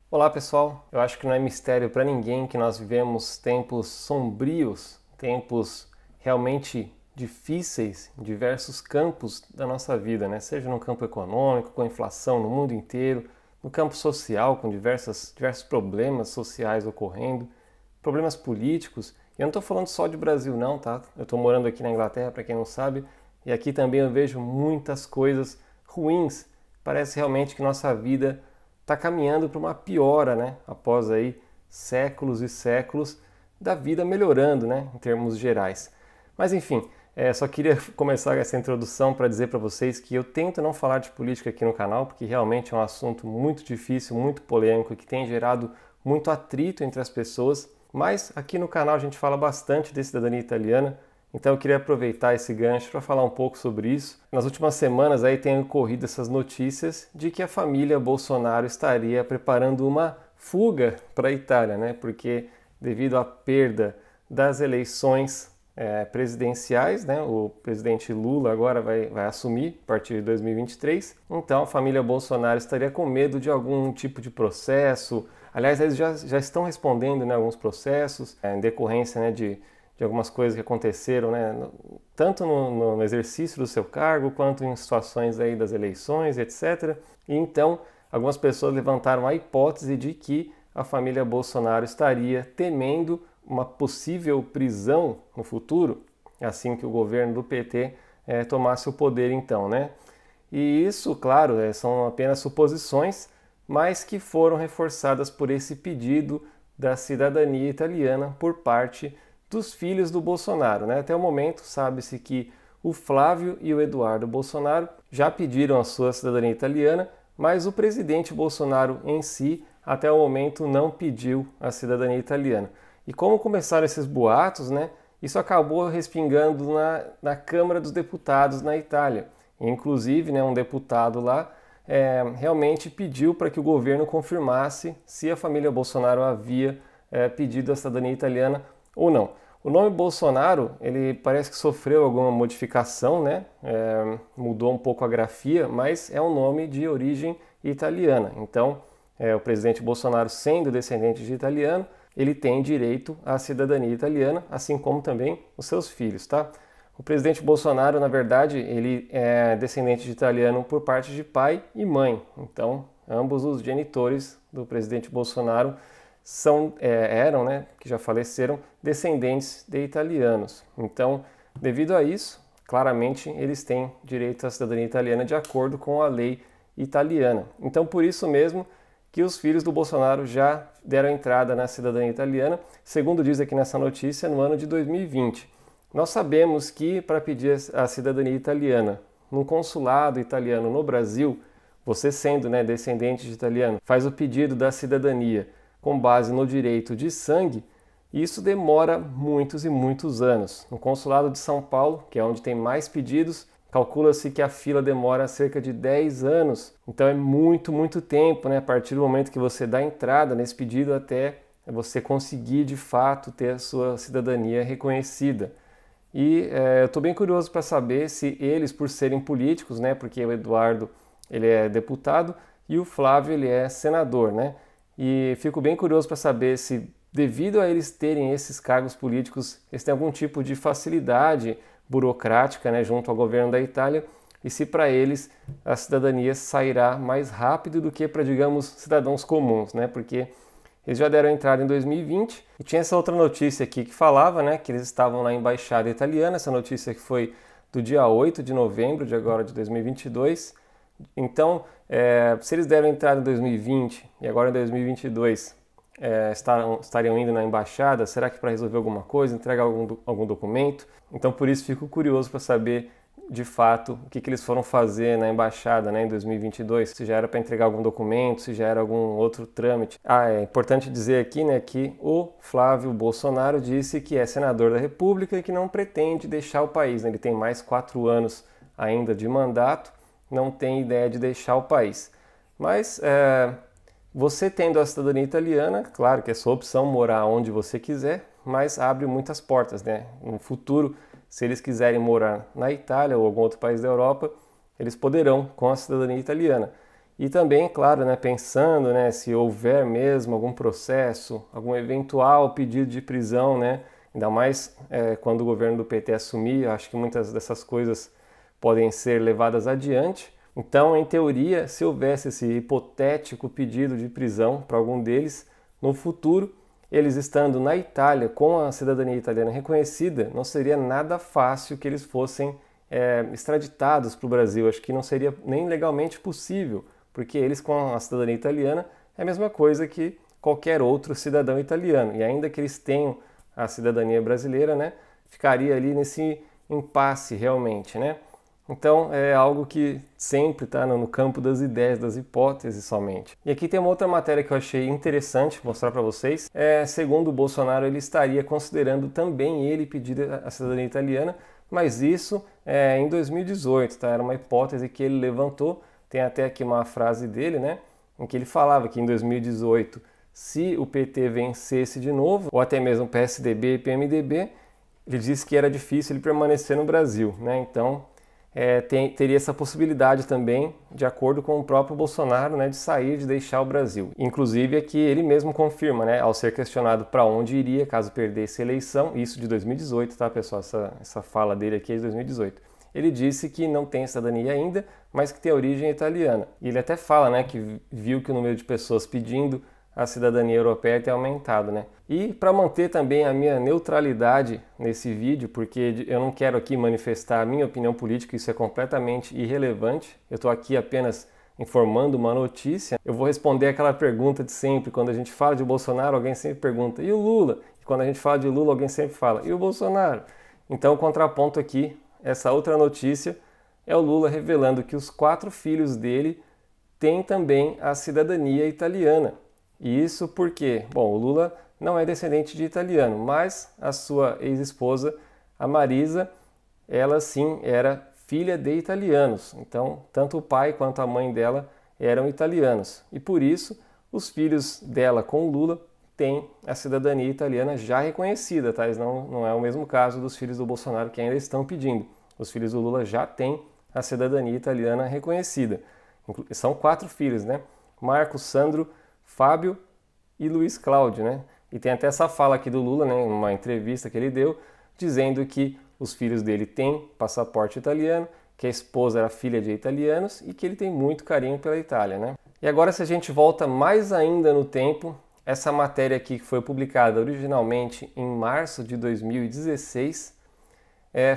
Olá pessoal, eu acho que não é mistério para ninguém que nós vivemos tempos sombrios, tempos realmente difíceis em diversos campos da nossa vida, né? Seja no campo econômico, com a inflação no mundo inteiro, no campo social, com diversos problemas sociais ocorrendo, problemas políticos. E eu não estou falando só de Brasil não, tá? Eu estou morando aqui na Inglaterra, para quem não sabe, e aqui também eu vejo muitas coisas ruins. Parece realmente que nossa vida está caminhando para uma piora, né? Após aí séculos e séculos da vida melhorando, né? Em termos gerais. Mas enfim, só queria começar essa introdução para dizer para vocês que eu tento não falar de política aqui no canal, porque realmente é um assunto muito difícil, muito polêmico, que tem gerado muito atrito entre as pessoas. Mas aqui no canal a gente fala bastante de cidadania italiana, então eu queria aproveitar esse gancho para falar um pouco sobre isso. Nas últimas semanas aí tem ocorrido essas notícias de que a família Bolsonaro estaria preparando uma fuga para a Itália, né? Porque devido à perda das eleições presidenciais, né? O presidente Lula agora vai assumir a partir de 2023. Então a família Bolsonaro estaria com medo de algum tipo de processo. Aliás, eles já estão respondendo, né, alguns processos em decorrência, né, de algumas coisas que aconteceram, né, tanto no exercício do seu cargo, quanto em situações aí das eleições, etc. E então, algumas pessoas levantaram a hipótese de que a família Bolsonaro estaria temendo uma possível prisão no futuro, assim que o governo do PT tomasse o poder então, né? E isso, claro, são apenas suposições, mas que foram reforçadas por esse pedido da cidadania italiana por parte dos filhos do Bolsonaro, né? Até o momento sabe-se que o Flávio e o Eduardo Bolsonaro já pediram a sua cidadania italiana, mas o presidente Bolsonaro em si, até o momento, não pediu a cidadania italiana. E como começaram esses boatos, né? Isso acabou respingando na Câmara dos Deputados na Itália. Inclusive, né, um deputado lá realmente pediu para que o governo confirmasse se a família Bolsonaro havia pedido a cidadania italiana ou não. O nome Bolsonaro, ele parece que sofreu alguma modificação, né? Mudou um pouco a grafia, mas é um nome de origem italiana. Então, o presidente Bolsonaro, sendo descendente de italiano, ele tem direito à cidadania italiana, assim como também os seus filhos, tá? O presidente Bolsonaro, na verdade, ele é descendente de italiano por parte de pai e mãe. Então, ambos os genitores do presidente Bolsonaro eram, né, que já faleceram, descendentes de italianos. Então, devido a isso, claramente eles têm direito à cidadania italiana de acordo com a lei italiana. Então, por isso mesmo que os filhos do Bolsonaro já deram entrada na cidadania italiana, segundo diz aqui nessa notícia, no ano de 2020. Nós sabemos que para pedir a cidadania italiana num consulado italiano no Brasil, você sendo, né, descendente de italiano, faz o pedido da cidadania com base no direito de sangue, isso demora muitos e muitos anos. No consulado de São Paulo, que é onde tem mais pedidos, calcula-se que a fila demora cerca de 10 anos. Então é muito, muito tempo, né? A partir do momento que você dá entrada nesse pedido até você conseguir de fato ter a sua cidadania reconhecida. E eu estou bem curioso para saber se eles, por serem políticos, né? Porque o Eduardo ele é deputado e o Flávio ele é senador, né? E fico bem curioso para saber se, devido a eles terem esses cargos políticos, eles têm algum tipo de facilidade burocrática, né, junto ao governo da Itália, e se para eles a cidadania sairá mais rápido do que para, digamos, cidadãos comuns, né, porque eles já deram entrada em 2020 e tinha essa outra notícia aqui que falava, né, que eles estavam na embaixada italiana, essa notícia que foi do dia 8 de novembro de agora de 2022. Então, se eles deram entrada em 2020 e agora em 2022 estariam indo na embaixada, será que para resolver alguma coisa, entregar algum documento? Então, por isso, fico curioso para saber de fato o que eles foram fazer na embaixada, né, em 2022, se já era para entregar algum documento, se já era algum outro trâmite. É importante dizer aqui, né, que o Flávio Bolsonaro disse que é senador da República e que não pretende deixar o país, né? Ele tem mais 4 anos ainda de mandato, não tem ideia de deixar o país. Mas você tendo a cidadania italiana, claro que é sua opção morar onde você quiser, mas abre muitas portas, né? No futuro, se eles quiserem morar na Itália ou algum outro país da Europa, eles poderão com a cidadania italiana. E também, claro, né, pensando, né, se houver mesmo algum processo, algum eventual pedido de prisão, né, ainda mais quando o governo do PT assumir, acho que muitas dessas coisas podem ser levadas adiante. Então, em teoria, se houvesse esse hipotético pedido de prisão para algum deles, no futuro, eles estando na Itália com a cidadania italiana reconhecida, não seria nada fácil que eles fossem extraditados para o Brasil. Acho que não seria nem legalmente possível, porque eles com a cidadania italiana é a mesma coisa que qualquer outro cidadão italiano. E ainda que eles tenham a cidadania brasileira, né, ficaria ali nesse impasse realmente, né? Então é algo que sempre está no campo das ideias, das hipóteses somente. E aqui tem uma outra matéria que eu achei interessante mostrar para vocês. Segundo o Bolsonaro, ele estaria considerando também ele pedir a cidadania italiana, mas isso em 2018, tá? Era uma hipótese que ele levantou. Tem até aqui uma frase dele, né, em que ele falava que em 2018, se o PT vencesse de novo, ou até mesmo PSDB e PMDB, ele disse que era difícil ele permanecer no Brasil, né? Então teria essa possibilidade também, de acordo com o próprio Bolsonaro, né, de sair, de deixar o Brasil. Inclusive aqui ele mesmo confirma, né, ao ser questionado para onde iria caso perdesse a eleição, isso de 2018, tá, pessoal? Essa fala dele aqui é de 2018. Ele disse que não tem cidadania ainda, mas que tem origem italiana. E ele até fala, né, que viu que o número de pessoas pedindo a cidadania europeia tem aumentado, né? E para manter também a minha neutralidade nesse vídeo, porque eu não quero aqui manifestar a minha opinião política, isso é completamente irrelevante. Eu estou aqui apenas informando uma notícia. Eu vou responder aquela pergunta de sempre. Quando a gente fala de Bolsonaro, alguém sempre pergunta: e o Lula? E quando a gente fala de Lula, alguém sempre fala: e o Bolsonaro? Então o contraponto aqui, essa outra notícia, é o Lula revelando que os 4 filhos dele têm também a cidadania italiana. E isso porque, bom, o Lula não é descendente de italiano, mas a sua ex-esposa, a Marisa, ela sim era filha de italianos. Então, tanto o pai quanto a mãe dela eram italianos. E por isso, os filhos dela com o Lula têm a cidadania italiana já reconhecida, tá? Não é o mesmo caso dos filhos do Bolsonaro que ainda estão pedindo. Os filhos do Lula já têm a cidadania italiana reconhecida. São 4 filhos, né? Marcos, Sandro, Fábio e Luiz Cláudio, né? E tem até essa fala aqui do Lula, né, numa entrevista que ele deu, dizendo que os filhos dele têm passaporte italiano, que a esposa era filha de italianos e que ele tem muito carinho pela Itália, né? E agora, se a gente volta mais ainda no tempo, essa matéria aqui que foi publicada originalmente em março de 2016,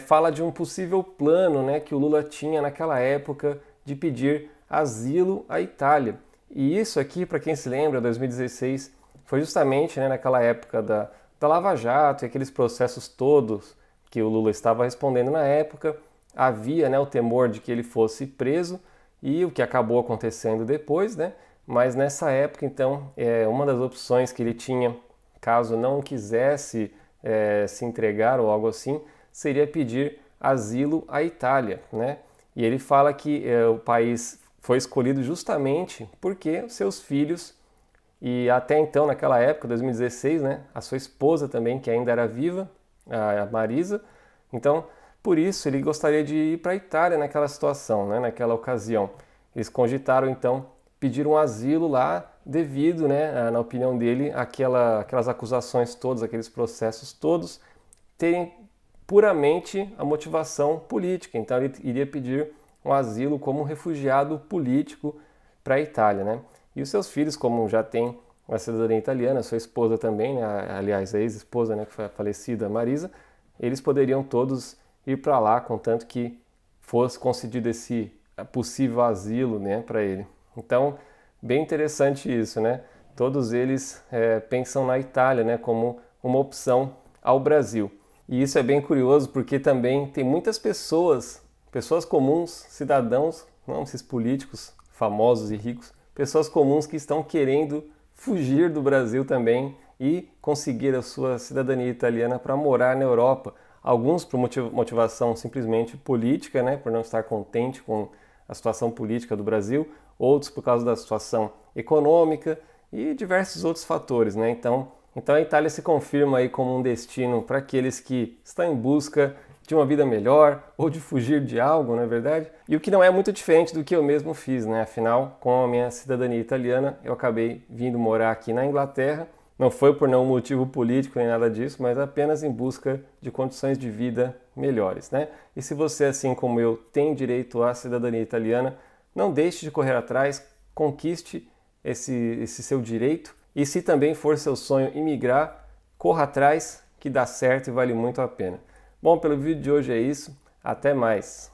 fala de um possível plano, né, que o Lula tinha naquela época de pedir asilo à Itália. E isso aqui, para quem se lembra, 2016, foi justamente, né, naquela época da Lava Jato e aqueles processos todos que o Lula estava respondendo na época. Havia, né, o temor de que ele fosse preso e o que acabou acontecendo depois, né? Mas nessa época, então, uma das opções que ele tinha, caso não quisesse se entregar ou algo assim, seria pedir asilo à Itália, né? E ele fala que o país foi escolhido justamente porque seus filhos, e até então, naquela época, 2016, né, a sua esposa também, que ainda era viva, a Marisa, então, por isso, ele gostaria de ir para a Itália naquela situação, né, naquela ocasião. Eles cogitaram, então, pedir um asilo lá devido, né, na opinião dele, aquelas acusações todas, aqueles processos todos, terem puramente a motivação política. Então, ele iria pedir um asilo como refugiado político para a Itália, né? E os seus filhos, como já tem uma cidadania italiana, sua esposa também, né? Aliás, a ex-esposa, né, que foi a falecida, Marisa, eles poderiam todos ir para lá, contanto que fosse concedido esse possível asilo, né, para ele. Então, bem interessante isso, né? Todos eles pensam na Itália, né, como uma opção ao Brasil. E isso é bem curioso porque também tem muitas pessoas comuns, cidadãos, não esses políticos famosos e ricos, pessoas comuns que estão querendo fugir do Brasil também e conseguir a sua cidadania italiana para morar na Europa. Alguns por motivação simplesmente política, né, por não estar contente com a situação política do Brasil, outros por causa da situação econômica e diversos outros fatores, né? Então a Itália se confirma aí como um destino para aqueles que estão em busca de uma vida melhor ou de fugir de algo, não é verdade? E o que não é muito diferente do que eu mesmo fiz, né? Afinal, com a minha cidadania italiana, eu acabei vindo morar aqui na Inglaterra. Não foi por nenhum motivo político nem nada disso, mas apenas em busca de condições de vida melhores, né? E se você, assim como eu, tem direito à cidadania italiana, não deixe de correr atrás, conquiste esse seu direito. E se também for seu sonho imigrar, corra atrás, que dá certo e vale muito a pena. Bom, pelo vídeo de hoje é isso. Até mais!